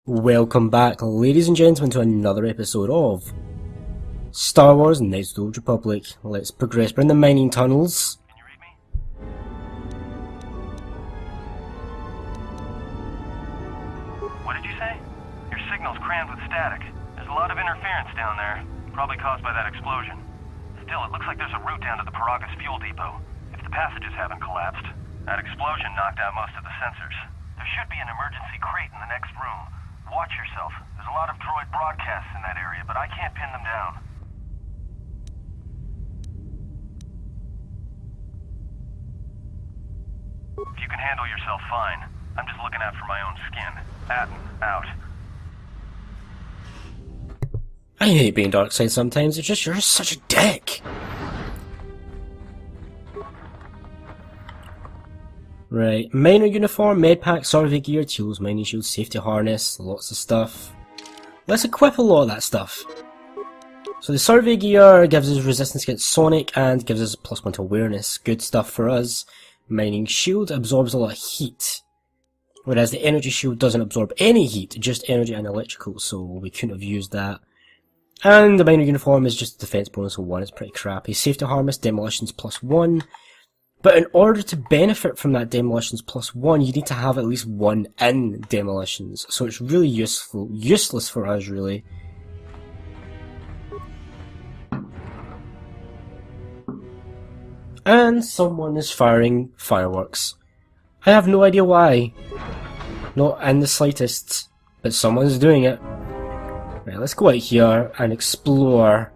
Welcome back, ladies and gentlemen, to another episode of Star Wars Knights of the Old Republic. Let's progress. We're in the mining tunnels. Can you read me? What did you say? Your signal's crammed with static. There's a lot of interference down there, probably caused by that explosion. Still, it looks like there's a route down to the Paragus fuel depot, if the passages haven't collapsed. That explosion knocked out most of the sensors. There should be an emergency crate in the next room. Watch yourself. There's a lot of droid broadcasts in that area, but I can't pin them down. If you can handle yourself, fine. I'm just looking out for my own skin. Atten, out. I hate being Darkseid sometimes, it's just you're such a dick. Right, miner uniform, medpack, survey gear, tools, mining shield, safety harness, lots of stuff. Let's equip a lot of that stuff. So the survey gear gives us resistance against sonic and gives us +1 to awareness. Good stuff for us. Mining shield absorbs a lot of heat, whereas the energy shield doesn't absorb any heat, just energy and electrical, so we couldn't have used that. And the miner uniform is just a defense bonus of 1, it's pretty crappy. Safety harness, demolitions +1. But in order to benefit from that demolitions +1, you need to have at least 1 in demolitions. So it's really useless for us, really. And someone is firing fireworks. I have no idea why. Not in the slightest. But someone's doing it. Right, let's go out here and explore.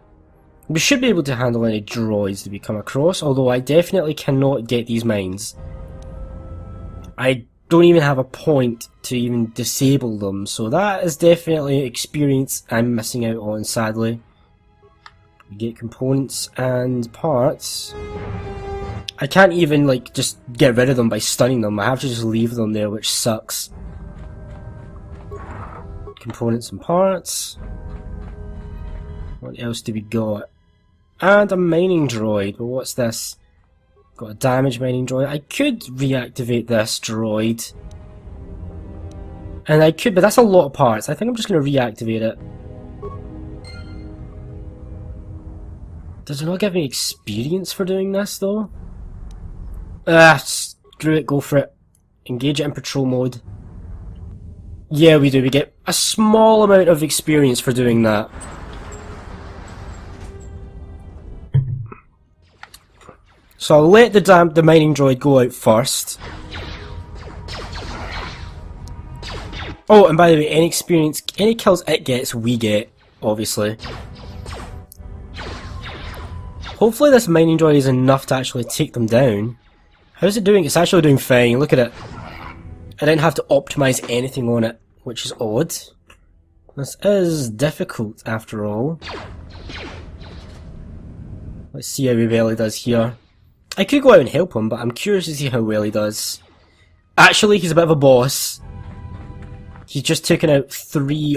We should be able to handle any droids that we come across, although I definitely cannot get these mines. I don't even have a point to even disable them, so that is definitely experience I'm missing out on, sadly. We get components and parts. I can't even, like, just get rid of them by stunning them. I have to just leave them there, which sucks. Components and parts. What else do we got? And a mining droid. But what's this? Got a damaged mining droid. I could reactivate this droid. And I could, but that's a lot of parts. I think I'm just going to reactivate it. Does it not give me experience for doing this, though? Screw it, go for it. Engage it in patrol mode. Yeah, we do. We get a small amount of experience for doing that. So I'll let the mining droid go out first. Oh, and by the way, any kills it gets, we get, obviously. Hopefully this mining droid is enough to actually take them down. How's it doing? It's actually doing fine, look at it. I didn't have to optimize anything on it, which is odd. This is difficult, after all. Let's see how well he does here. I could go out and help him, but I'm curious to see how well he does. Actually, he's a bit of a boss. He's just taken out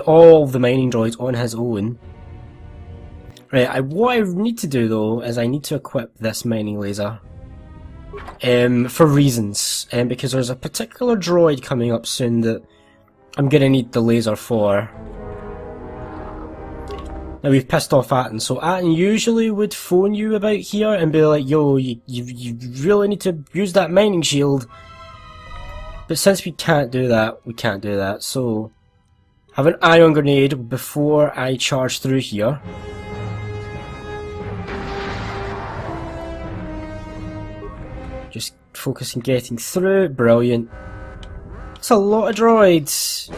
all of the mining droids on his own. Right, what I need to do though, is I need to equip this mining laser. For reasons. Because there's a particular droid coming up soon that I'm gonna need the laser for. Now we've pissed off Atten, so Atten usually would phone you about here and be like, yo, you really need to use that mining shield. But since we can't do that, so have an ion grenade before I charge through here. Just focus on getting through, brilliant. It's a lot of droids.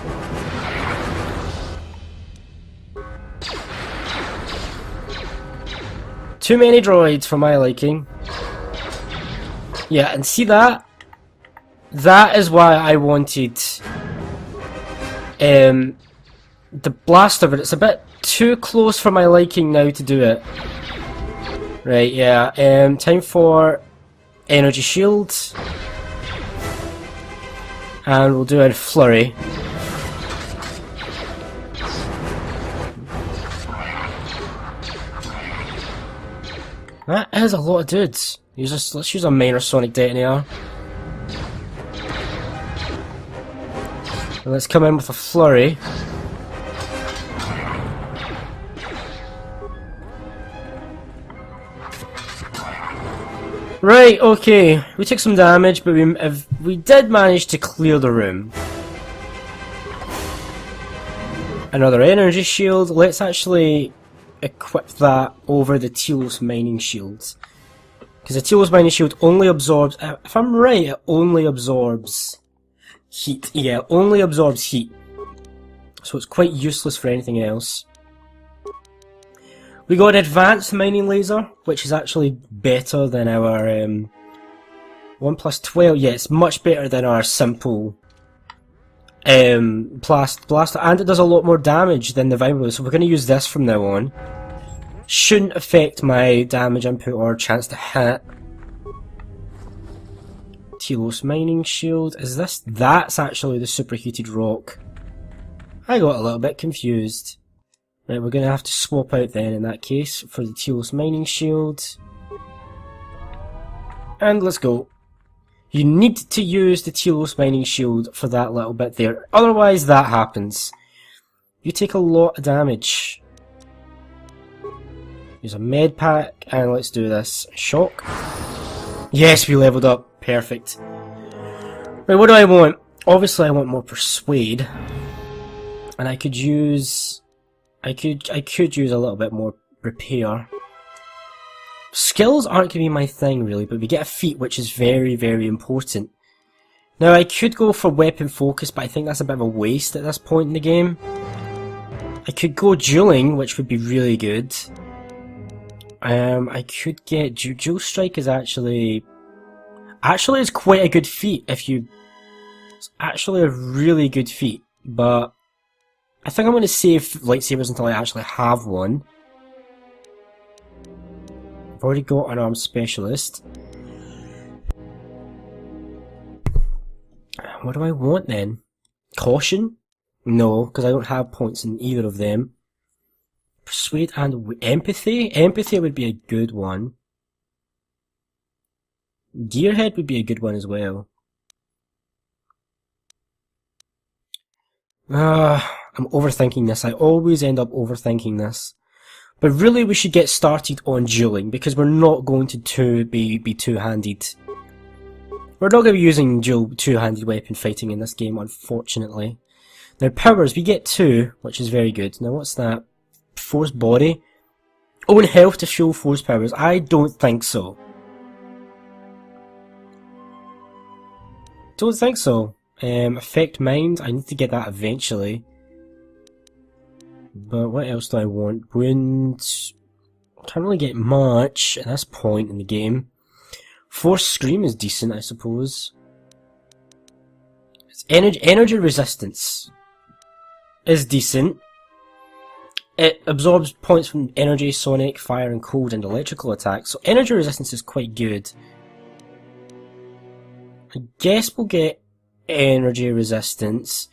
Too many droids for my liking. Yeah, and see that? That is why I wanted the blaster, but it's a bit too close for my liking now to do it. Right, yeah. Time for energy shield. And we'll do a flurry. That is a lot of dudes. Let's use a minor sonic detonator. And let's come in with a flurry. Right, okay. We took some damage, but we did manage to clear the room. Another energy shield. Let's actually equip that over the Telos mining shields. Because the Telos mining shield only absorbs, if I'm right, it only absorbs heat. Yeah, it only absorbs heat. So it's quite useless for anything else. We got an advanced mining laser, which is actually better than our 1+12. Yeah, it's much better than our simple blaster, and it does a lot more damage than the vibro. So we're going to use this from now on. Shouldn't affect my damage input or chance to hit. Telos mining shield. Is this? That's actually the superheated rock. I got a little bit confused. Right, we're going to have to swap out then in that case for the Telos mining shield. And let's go. You need to use the Telos mining shield for that little bit there. Otherwise that happens. You take a lot of damage. Use a med pack and let's do this. Shock. Yes, we leveled up. Perfect. Right, what do I want? Obviously I want more persuade. And I could use... I could use a little bit more repair. Skills aren't going to be my thing really, but we get a feat which is very, very important. Now I could go for weapon focus, but I think that's a bit of a waste at this point in the game. I could go dueling, which would be really good. I could get dual strike is actually it's quite a good feat if you. It's actually a really good feat, but I think I'm going to save lightsabers until I actually have one. I've already got an armed specialist. What do I want then? Caution? No, because I don't have points in either of them. Persuade and empathy? Empathy would be a good one. Gearhead would be a good one as well. I'm overthinking this. I always end up overthinking this. But really we should get started on dueling, because we're not going to be two-handed. We're not going to be using dual two-handed weapon fighting in this game, unfortunately. Now powers, we get 2, which is very good. Now what's that? Force body? Own health to fuel force powers? I don't think so. Don't think so. Affect mind, I need to get that eventually. But what else do I want? Wounds. Can't really get much at this point in the game. Force scream is decent, I suppose. It's energy resistance is decent. It absorbs points from energy, sonic, fire, and cold, and electrical attacks. So energy resistance is quite good. I guess we'll get energy resistance.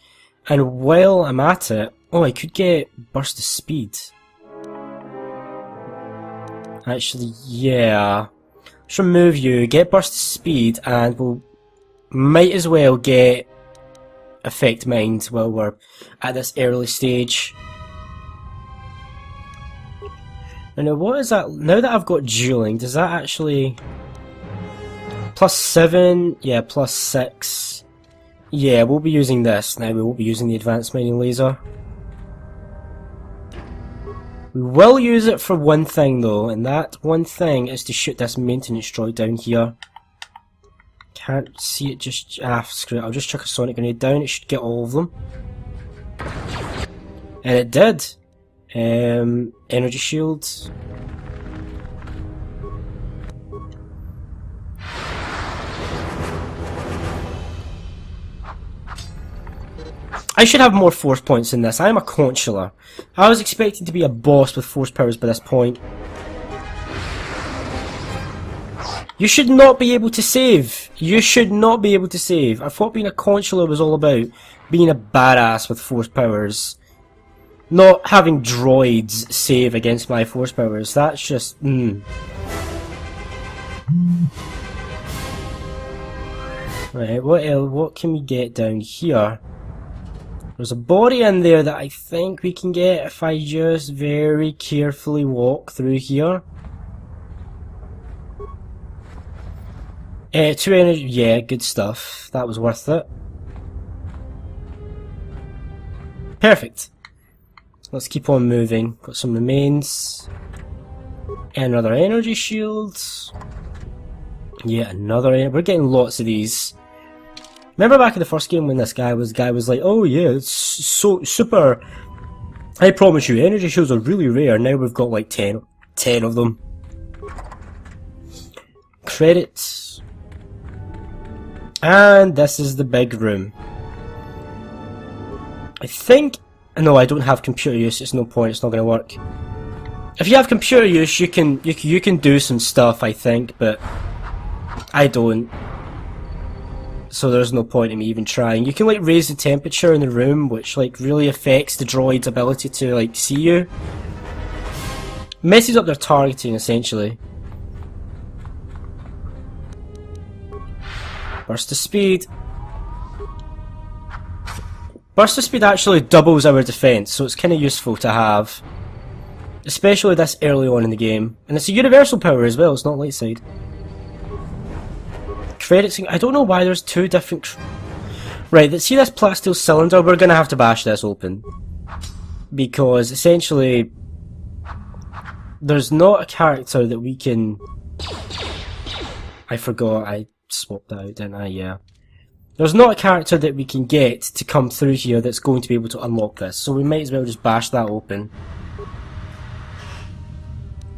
And while I'm at it, oh, I could get burst of speed. Actually, yeah. Let's remove you, get burst of speed, and we'll might as well get affect mind while we're at this early stage. Now what is that? Now that I've got dueling, does that actually... +7, yeah, +6. Yeah, we'll be using this now, we won't be using the advanced mining laser. We will use it for one thing though, and that one thing is to shoot this maintenance droid down here. Can't see it just... screw it, I'll just chuck a sonic grenade down, it should get all of them. And it did! Energy shields. I should have more force points in this. I'm a consular. I was expecting to be a boss with force powers by this point. You should not be able to save. You should not be able to save. I thought being a consular was all about being a badass with force powers. Not having droids save against my force powers. That's just... Right, what can we get down here? There's a body in there that I think we can get if I just very carefully walk through here. 2 energy, yeah, good stuff. That was worth it. Perfect. Let's keep on moving. Got some remains. Another energy shield. Yeah, another. We're getting lots of these. Remember back in the first game when this guy was like, oh yeah, it's so super. I promise you, energy shields are really rare. Now we've got like 10 of them. Credits. And this is the big room. I think... No, I don't have computer use, it's no point, it's not going to work. If you have computer use, you can do some stuff, I think, but I don't. So there's no point in me even trying. You can like raise the temperature in the room, which like really affects the droid's ability to like see you. Messes up their targeting essentially. Burst of speed. Burst of speed actually doubles our defense, so it's kind of useful to have. Especially this early on in the game. And it's a universal power as well, it's not light side. Credits, I don't know why there's two different... Right, see this plasteel cylinder? We're going to have to bash this open. Because essentially... There's not a character that we can... I forgot, I swapped that out, didn't I? Yeah. There's not a character that we can get to come through here that's going to be able to unlock this. So we might as well just bash that open.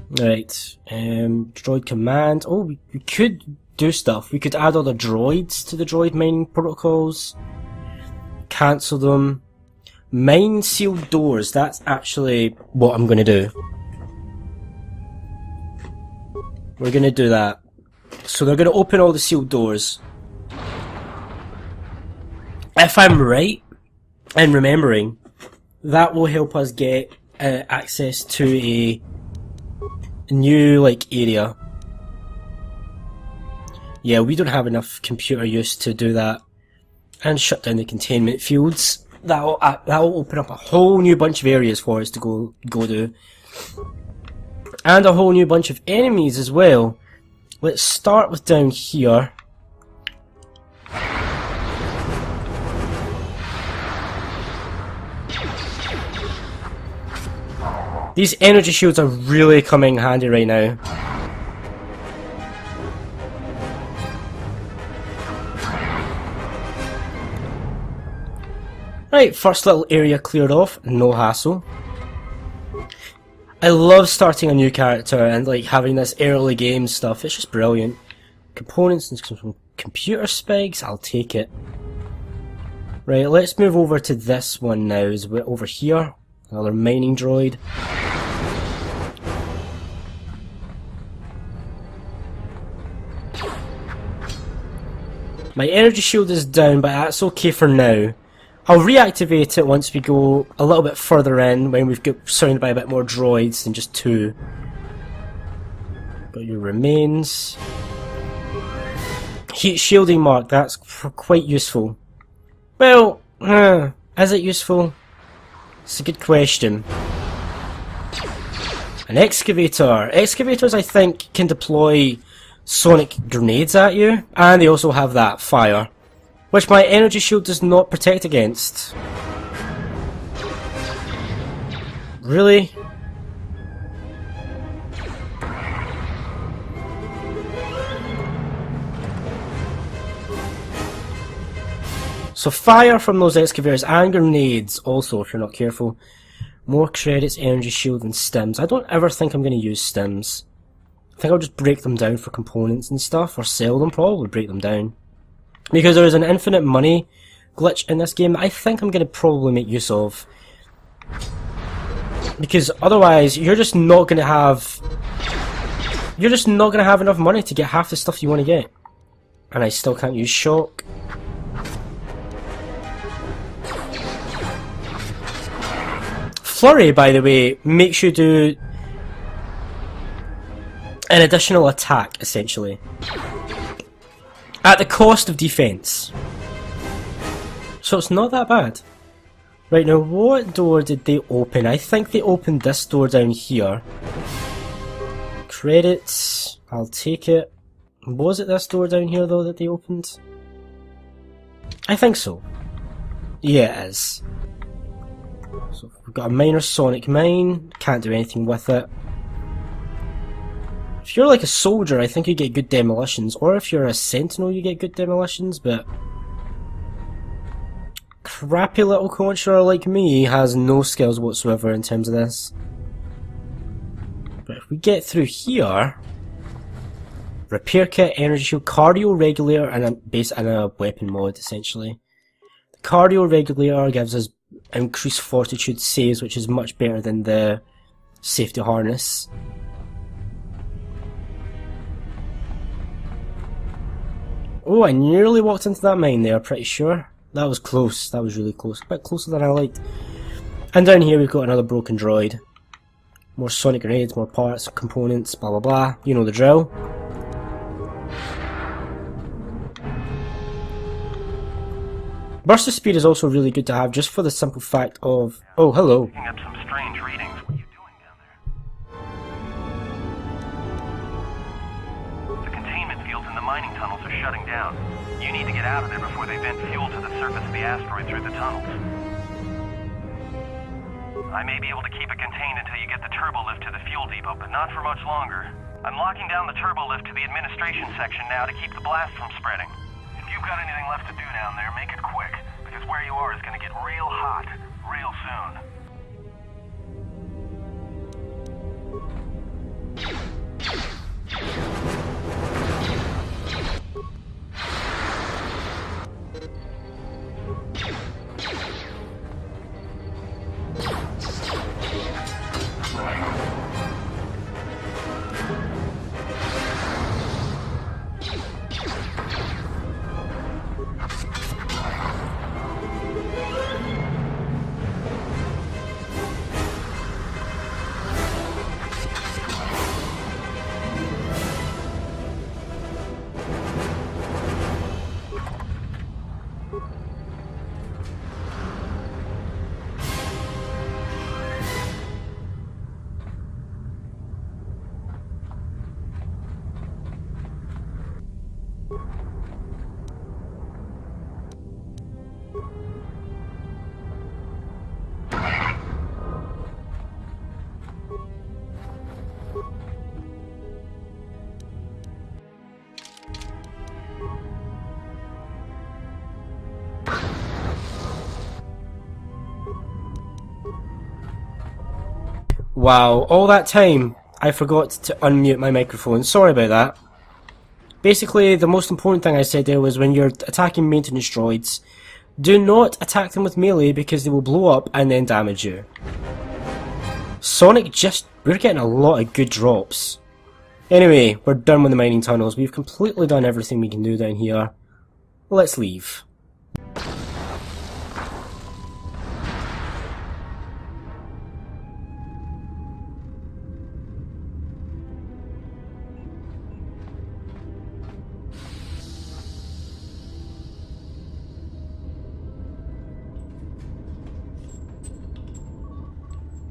Right, droid command. Oh, we could do stuff. We could add other droids to the droid mining protocols. Cancel them. Mine sealed doors. That's actually what I'm going to do. We're going to do that. So they're going to open all the sealed doors. If I'm right in remembering, that will help us get access to a new like area. Yeah, we don't have enough computer use to do that. And shut down the containment fields. That'll open up a whole new bunch of areas for us to go to. And a whole new bunch of enemies as well. Let's start with down here. These energy shields are really coming handy right now. Right, first little area cleared off, no hassle. I love starting a new character and like having this early game stuff, it's just brilliant. Components and some computer spikes, I'll take it. Right, let's move over to this one now, is over here. Another mining droid. My energy shield is down, but that's okay for now. I'll reactivate it once we go a little bit further in, when we've got surrounded by a bit more droids than just 2. Got your remains. Heat shielding mark, that's quite useful. Well, is it useful? It's a good question. An excavator. Excavators, I think, can deploy sonic grenades at you, and they also have that fire, which my energy shield does not protect against. Really? So fire from those excavators and grenades also, if you're not careful. More credits, energy shield and stims. I don't ever think I'm going to use stims. I think I'll just break them down for components and stuff, or sell them, probably break them down. Because there is an infinite money glitch in this game that I think I'm going to probably make use of. Because otherwise, you're just not going to have enough money to get half the stuff you want to get. And I still can't use shock. Flurry, by the way, makes you do an additional attack, essentially. At the cost of defense. So it's not that bad. Right, now what door did they open? I think they opened this door down here. Credits. I'll take it. Was it this door down here, though, that they opened? I think so. Yeah, it is. So we've got a minor sonic mine. Can't do anything with it. If you're like a soldier, I think you get good demolitions. Or if you're a sentinel, you get good demolitions, but... crappy little conjurer like me has no skills whatsoever in terms of this. But if we get through here... repair kit, energy shield, cardio regulator, and a weapon mod, essentially. The cardio regulator gives us increased fortitude saves, which is much better than the safety harness. Oh, I nearly walked into that mine there, pretty sure. That was close, that was really close. A bit closer than I liked. And down here we've got another broken droid. More sonic grenades, more parts, components, blah blah blah. You know the drill. Burst of speed is also really good to have, just for the simple fact of... Oh, hello. Picking up some strange readings. What are you doing down there? The containment fields in the mining tunnels are shutting down. You need to get out of there before they vent fuel to the surface of the asteroid through the tunnels. I may be able to keep it contained until you get the turbo lift to the fuel depot, but not for much longer. I'm locking down the turbo lift to the administration section now to keep the blast from spreading. If you've got anything left to do down there, make it quick, because where you are is going to get real hot real soon. Wow, all that time I forgot to unmute my microphone. Sorry about that. Basically, the most important thing I said there was when you're attacking maintenance droids, do not attack them with melee because they will blow up and then damage you. Sonic we're getting a lot of good drops. Anyway, we're done with the mining tunnels. We've completely done everything we can do down here. Let's leave.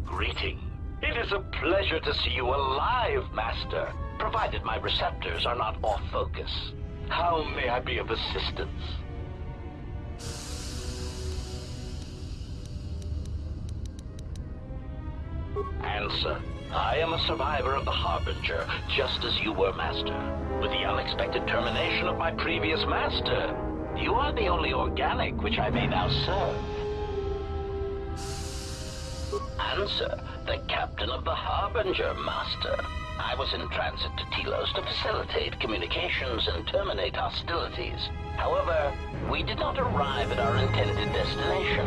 Greeting. It is a pleasure to see you alive, Master, provided my receptors are not off focus. How may I be of assistance? Answer. I am a survivor of the Harbinger, just as you were, Master. With the unexpected termination of my previous Master, you are the only organic which I may now serve. Answer. The captain of the Harbinger, Master. I was in transit to Telos to facilitate communications and terminate hostilities. However, we did not arrive at our intended destination.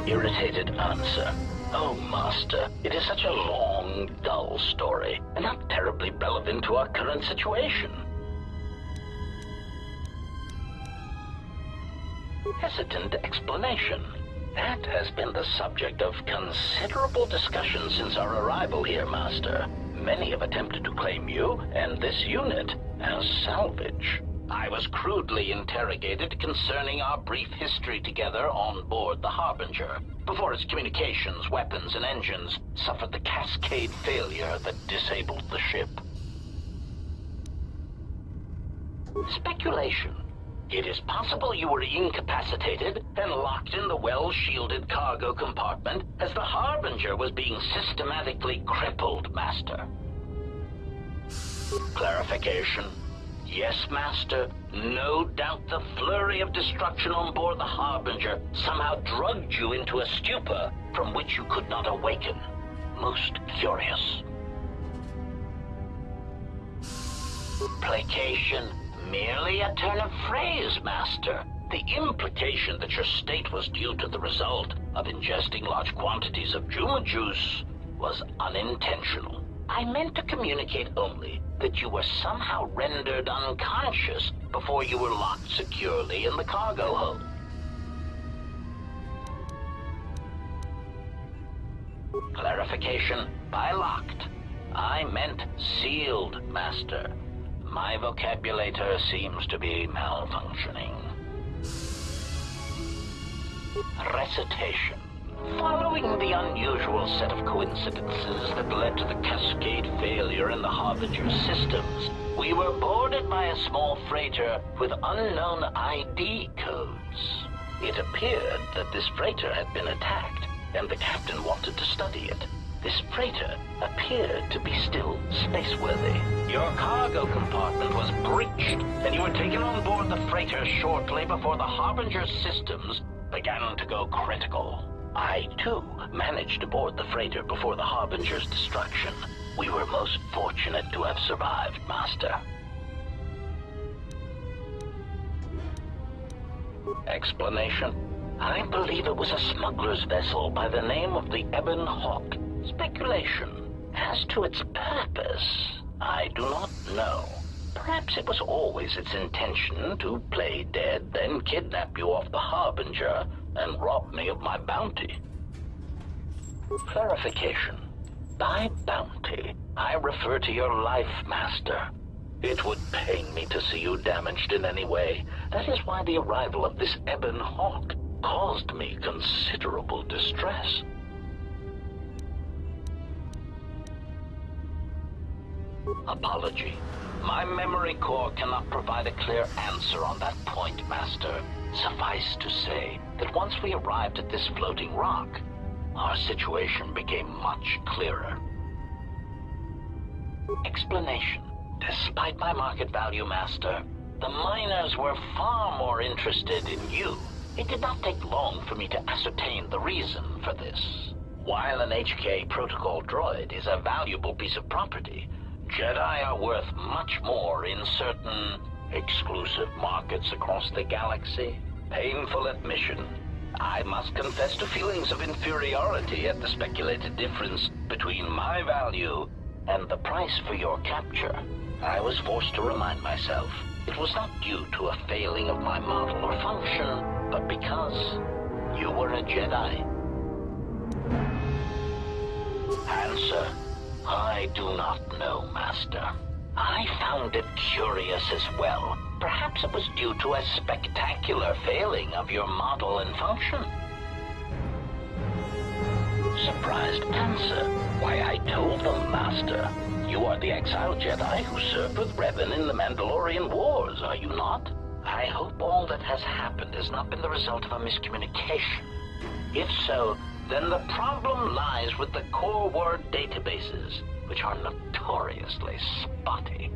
Irritated answer. Oh, Master, it is such a long, dull story, and not terribly relevant to our current situation. Hesitant explanation. That has been the subject of considerable discussion since our arrival here, Master. Many have attempted to claim you and this unit as salvage. I was crudely interrogated concerning our brief history together on board the Harbinger, before its communications, weapons, and engines suffered the cascade failure that disabled the ship. Speculation. It is possible you were incapacitated and locked in the well-shielded cargo compartment as the Harbinger was being systematically crippled, Master. Clarification. Yes, Master. No doubt the flurry of destruction on board the Harbinger somehow drugged you into a stupor from which you could not awaken. Most curious. Placation. Merely a turn of phrase, Master. The implication that your state was due to the result of ingesting large quantities of Juma juice was unintentional. I meant to communicate only that you were somehow rendered unconscious before you were locked securely in the cargo hold. Clarification. By locked, I meant sealed, Master. My vocabulator seems to be malfunctioning. Recitation. Following the unusual set of coincidences that led to the cascade failure in the Harbinger systems, we were boarded by a small freighter with unknown ID codes. It appeared that this freighter had been attacked, and the captain wanted to study it. This freighter appeared to be still spaceworthy. Your cargo compartment was breached, and you were taken on board the freighter shortly before the Harbinger's systems began to go critical. I, too, managed to board the freighter before the Harbinger's destruction. We were most fortunate to have survived, Master. Explanation. I believe it was a smuggler's vessel by the name of the Ebon Hawk. Speculation. As to its purpose, I do not know. Perhaps it was always its intention to play dead, then kidnap you off the Harbinger and rob me of my bounty. Clarification. By bounty, I refer to your life, Master. It would pain me to see you damaged in any way. That is why the arrival of this Ebon Hawk caused me considerable distress. Apology. My memory core cannot provide a clear answer on that point, Master. Suffice to say that once we arrived at this floating rock, our situation became much clearer. Explanation. Despite my market value, Master, the miners were far more interested in you. It did not take long for me to ascertain the reason for this. While an HK protocol droid is a valuable piece of property, Jedi are worth much more in certain exclusive markets across the galaxy. Painful admission. I must confess to feelings of inferiority at the speculated difference between my value and the price for your capture. I was forced to remind myself it was not due to a failing of my model or function, but because you were a Jedi. Answer. I do not know, Master. I found it curious as well. Perhaps it was due to a spectacular failing of your model and function. Surprised answer. Why, I told them, Master. You are the exiled Jedi who served with Revan in the Mandalorian Wars, are you not? I hope all that has happened has not been the result of a miscommunication. If so, then the problem lies with the core word databases, which are notoriously spotty.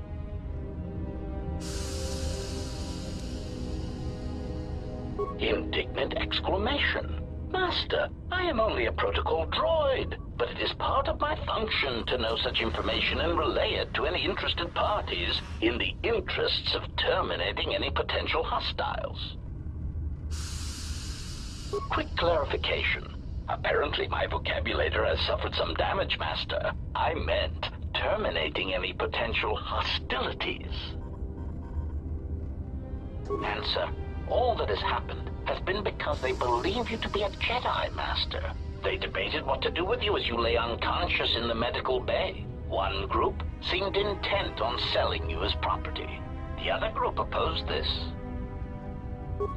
Indignant exclamation. Master, I am only a protocol droid, but it is part of my function to know such information and relay it to any interested parties in the interests of terminating any potential hostiles. Quick clarification. Apparently my vocabulator has suffered some damage, Master. I meant terminating any potential hostilities. Answer. All that has happened has been because they believe you to be a Jedi, Master. They debated what to do with you as you lay unconscious in the medical bay. One group seemed intent on selling you as property. The other group opposed this.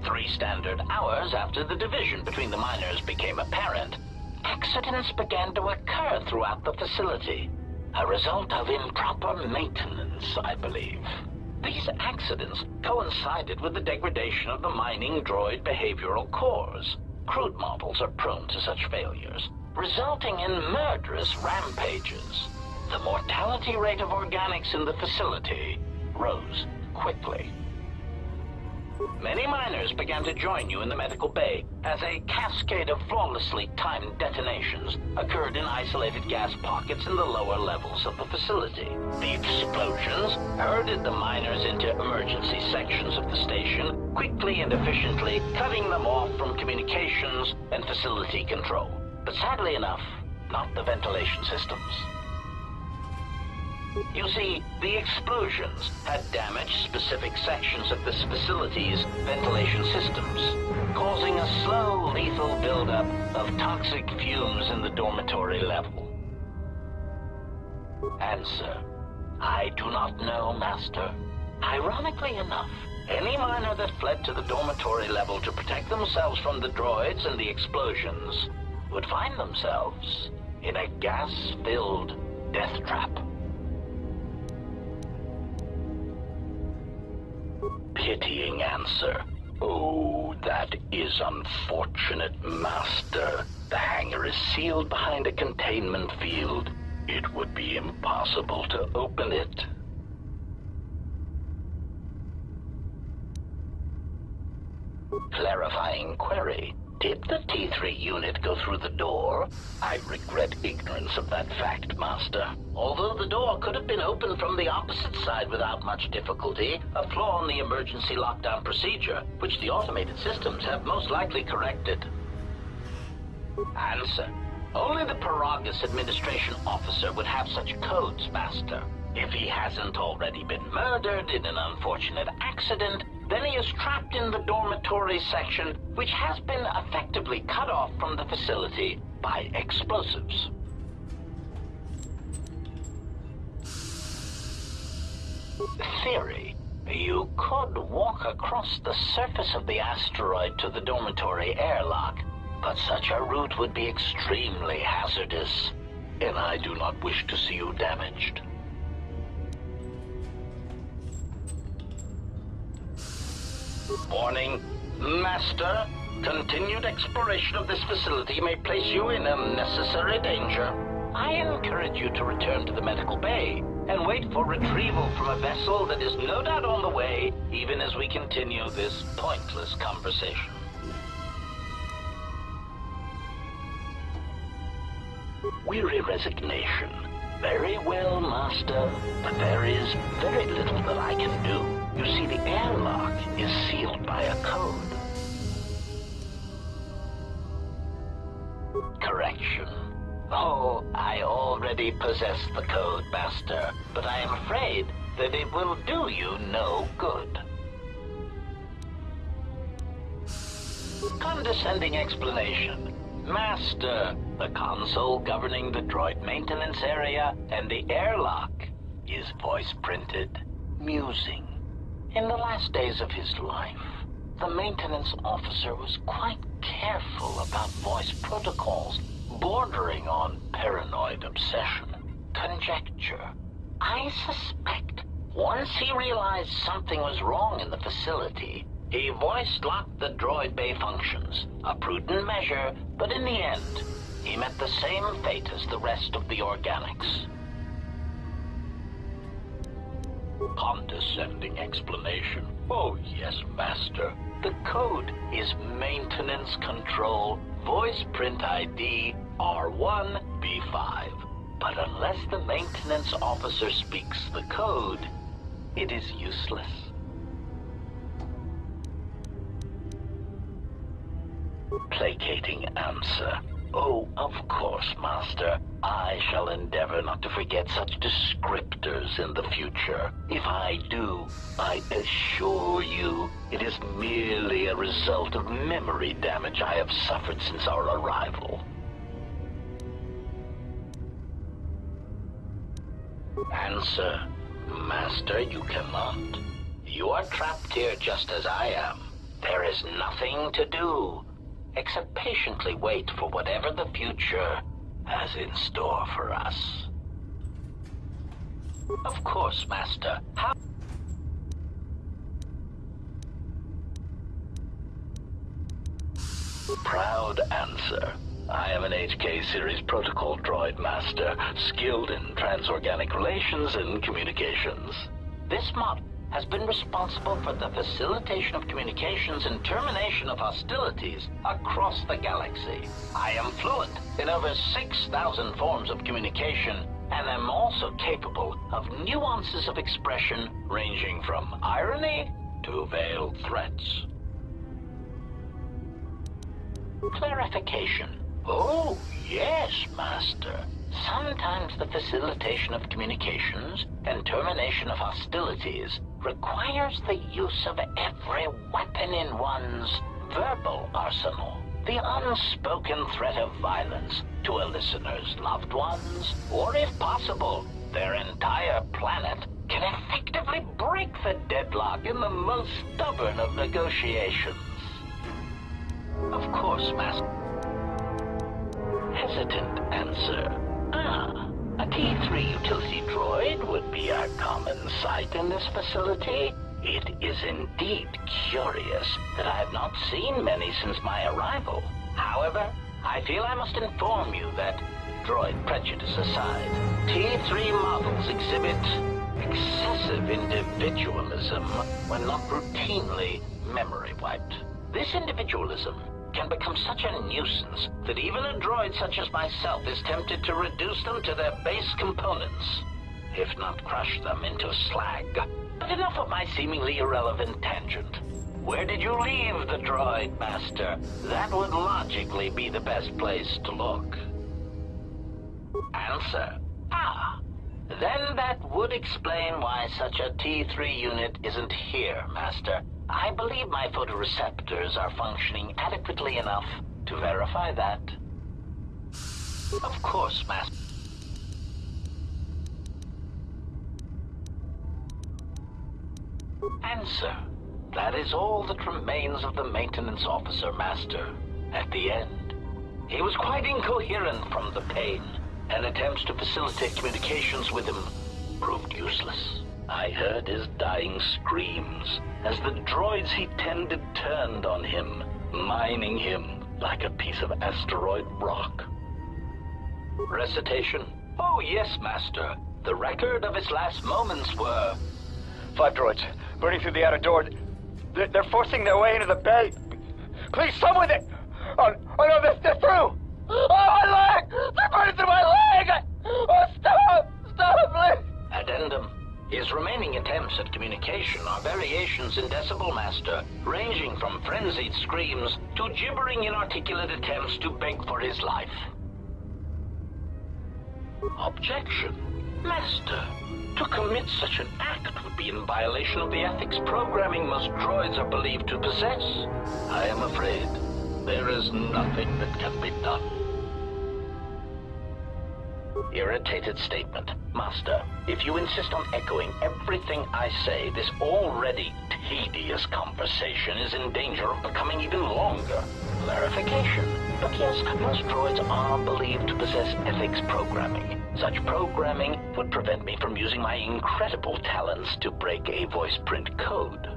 3 standard hours after the division between the miners became apparent, accidents began to occur throughout the facility. A result of improper maintenance, I believe. These accidents coincided with the degradation of the mining droid behavioral cores. Crude models are prone to such failures, resulting in murderous rampages. The mortality rate of organics in the facility rose quickly. Many miners began to join you in the medical bay as a cascade of flawlessly timed detonations occurred in isolated gas pockets in the lower levels of the facility. The explosions herded the miners into emergency sections of the station, quickly and efficiently cutting them off from communications and facility control. But sadly enough, not the ventilation systems. You see, the explosions had damaged specific sections of this facility's ventilation systems, causing a slow, lethal buildup of toxic fumes in the dormitory level. Answer: I do not know, Master. Ironically enough, any miner that fled to the dormitory level to protect themselves from the droids and the explosions would find themselves in a gas-filled death trap. Pitying answer. Oh, that is unfortunate, Master. The hangar is sealed behind a containment field. It would be impossible to open it. Clarifying query. Did the T3 unit go through the door? I regret ignorance of that fact, Master. Although the door could have been opened from the opposite side without much difficulty, a flaw in the emergency lockdown procedure, which the automated systems have most likely corrected. Answer: only the Peragus administration officer would have such codes, Master. If he hasn't already been murdered in an unfortunate accident, then he is trapped in the dormitory section, which has been effectively cut off from the facility by explosives. Theory: you could walk across the surface of the asteroid to the dormitory airlock, but such a route would be extremely hazardous, and I do not wish to see you damaged. Warning, Master. Continued exploration of this facility may place you in unnecessary danger. I encourage you to return to the medical bay and wait for retrieval from a vessel that is no doubt on the way, even as we continue this pointless conversation. Weary resignation. Very well, Master, but there is very little that I can do. You see, the airlock is sealed by a code. Correction. Oh, I already possess the code, Master, but I am afraid that it will do you no good. Condescending explanation. Master, the console governing the droid maintenance area and the airlock is voice-printed. Musing. In the last days of his life, the maintenance officer was quite careful about voice protocols, bordering on paranoid obsession. Conjecture. I suspect once he realized something was wrong in the facility, he voice-locked the droid bay functions. A prudent measure, but in the end, he met the same fate as the rest of the organics. Condescending explanation. Oh yes, Master. The code is Maintenance Control Voice Print ID R1B5. But unless the maintenance officer speaks the code, it is useless. Placating answer. Oh, of course, Master. I shall endeavor not to forget such descriptors in the future. If I do, I assure you it is merely a result of memory damage I have suffered since our arrival. Answer. Master, you cannot. You are trapped here just as I am. There is nothing to do except patiently wait for whatever the future has in store for us. Of course, Master. How... Proud answer. I am an HK Series Protocol Droid Master, skilled in transorganic relations and communications. This model has been responsible for the facilitation of communications and termination of hostilities across the galaxy. I am fluent in over 6,000 forms of communication, and am also capable of nuances of expression ranging from irony to veiled threats. Clarification. Oh, yes, Master. Sometimes the facilitation of communications and termination of hostilities requires the use of every weapon in one's verbal arsenal. The unspoken threat of violence to a listener's loved ones, or if possible, their entire planet, can effectively break the deadlock in the most stubborn of negotiations. Of course, Master. Hesitant answer. A T3 utility droid would be our common sight in this facility. It is indeed curious that I have not seen many since my arrival. However, I feel I must inform you that, droid prejudice aside, T3 models exhibit excessive individualism when not routinely memory wiped. This individualism can become such a nuisance that even a droid such as myself is tempted to reduce them to their base components, if not crush them into slag. But enough of my seemingly irrelevant tangent. Where did you leave the droid, Master? That would logically be the best place to look. Answer. Then that would explain why such a T3 unit isn't here, Master. I believe my photoreceptors are functioning adequately enough to verify that. Of course, Master. Answer. That is all that remains of the maintenance officer, Master. At the end, he was quite incoherent from the pain, and attempts to facilitate communications with him proved useless. I heard his dying screams as the droids he tended turned on him, mining him like a piece of asteroid rock. Recitation? Oh yes, Master. The record of his last moments were... 5 droids, burning through the outer door. They're forcing their way into the bay. Please, someone that... Oh no, they're through! Oh, my leg! They're burning through my leg! Oh, stop! Stop, please! Addendum. His remaining attempts at communication are variations in decibel, Master, ranging from frenzied screams to gibbering inarticulate attempts to beg for his life. Objection. Master, to commit such an act would be in violation of the ethics programming most droids are believed to possess. I am afraid there is nothing that can be done. Irritated statement. Master, if you insist on echoing everything I say, this already tedious conversation is in danger of becoming even longer. Clarification. But yes, most droids are believed to possess ethics programming. Such programming would prevent me from using my incredible talents to break a voice print code.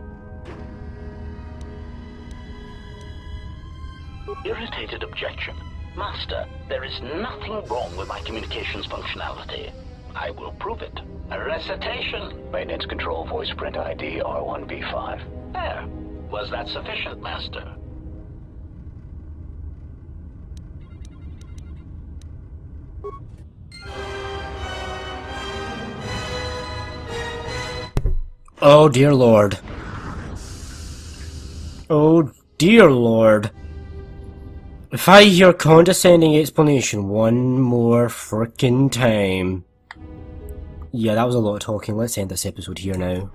Irritated objection. Master, there is nothing wrong with my communications functionality. I will prove it. A recitation. Maintenance control voice print ID R1V5. There. Was that sufficient, Master? Oh dear lord. Oh dear lord. If I hear condescending explanation one more frickin' time. Yeah, that was a lot of talking. Let's end this episode here now.